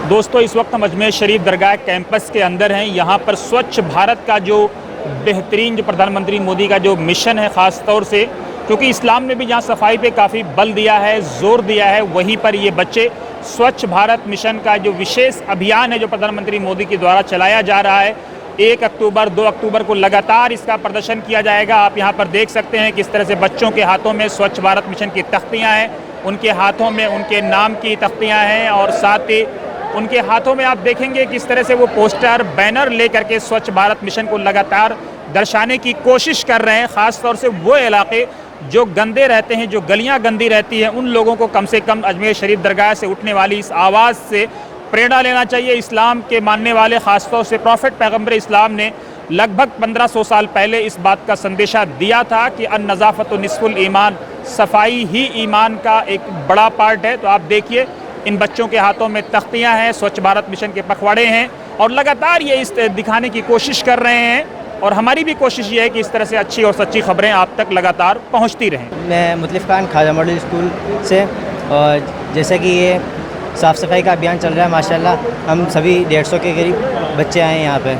दोस्तों, इस वक्त हम अजमेर शरीफ दरगाह कैंपस के अंदर हैं। यहाँ पर स्वच्छ भारत का जो बेहतरीन जो प्रधानमंत्री मोदी का जो मिशन है, ख़ास तौर से क्योंकि इस्लाम ने भी जहाँ सफाई पे काफ़ी बल दिया है, ज़ोर दिया है, वहीं पर ये बच्चे स्वच्छ भारत मिशन का जो विशेष अभियान है जो प्रधानमंत्री मोदी के द्वारा चलाया जा रहा है, 1 अक्टूबर 2 अक्टूबर को लगातार इसका प्रदर्शन किया जाएगा। आप यहाँ पर देख सकते हैं किस तरह से बच्चों के हाथों में स्वच्छ भारत मिशन की तख्तियाँ हैं, उनके हाथों में उनके नाम की तख्तियाँ हैं और साथ ही उनके हाथों में आप देखेंगे किस तरह से वो पोस्टर बैनर लेकर के स्वच्छ भारत मिशन को लगातार दर्शाने की कोशिश कर रहे हैं। ख़ास तौर से वो इलाके जो गंदे रहते हैं, जो गलियां गंदी रहती हैं, उन लोगों को कम से कम अजमेर शरीफ दरगाह से उठने वाली इस आवाज़ से प्रेरणा लेना चाहिए। इस्लाम के मानने वाले ख़ास तौर से प्रॉफिट पैगम्बर इस्लाम ने लगभग 1500 साल पहले इस बात का संदेशा दिया था कि अन नज़ाफ़त निस्फुल ईमान, सफाई ही ईमान का एक बड़ा पार्ट है। तो आप देखिए इन बच्चों के हाथों में तख्तियाँ हैं, स्वच्छ भारत मिशन के पखवाड़े हैं और लगातार ये इस दिखाने की कोशिश कर रहे हैं और हमारी भी कोशिश ये है कि इस तरह से अच्छी और सच्ची खबरें आप तक लगातार पहुंचती रहें। मैं मुतलिफ़ खान ख्वाजा मॉडल स्कूल से, और जैसे कि ये साफ़ सफाई का अभियान चल रहा है, माशाल्लाह हम सभी 150 के करीब बच्चे आए हैं यहाँ पे।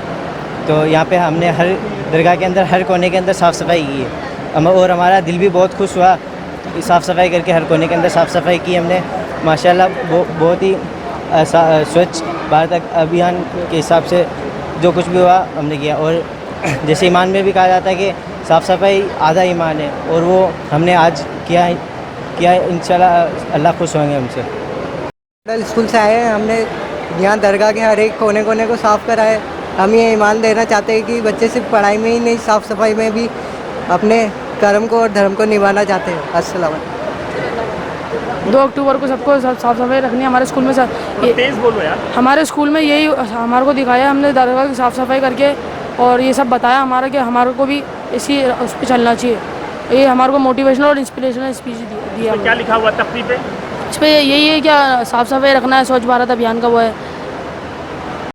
तो यहाँ पे हमने हर दरगाह के अंदर हर कोने के अंदर साफ़ सफाई की है और हमारा दिल भी बहुत खुश हुआ। साफ़ सफाई करके हर कोने के अंदर साफ़ सफाई की हमने, माशाल्लाह बहुत ही स्वच्छ भारत अभियान के हिसाब से जो कुछ भी हुआ हमने किया। और जैसे ईमान में भी कहा जाता है कि साफ़ सफाई आधा ईमान है, और वो हमने आज किया इंशाल्लाह अल्लाह खुश होंगे हमसे। मॉडल स्कूल से आए हैं, हमने यहाँ दरगाह के हर एक कोने कोने को साफ़ करा है। हम ये ईमान देना चाहते हैं कि बच्चे सिर्फ पढ़ाई में ही नहीं, साफ़ सफाई में भी अपने कर्म को और धर्म को निभाना चाहते हैं। अस्सलाम वालेकुम। 2 अक्टूबर को सबको साफ़ सफाई रखनी है हमारे स्कूल में। तेज़ बोलो यार। हमारे स्कूल में यही हमारे को दिखाया, हमने दरगाह की साफ़ सफाई करके और ये सब बताया हमारा कि हमारे को भी इसी उस पर चलना चाहिए। ये हमारे को मोटिवेशनल और इंस्पिरेशनल स्पीच दिया। क्या लिखा हुआ तख्ती पे? इस पर यही है क्या साफ़ सफाई रखना है, स्वच्छ भारत अभियान का वो है।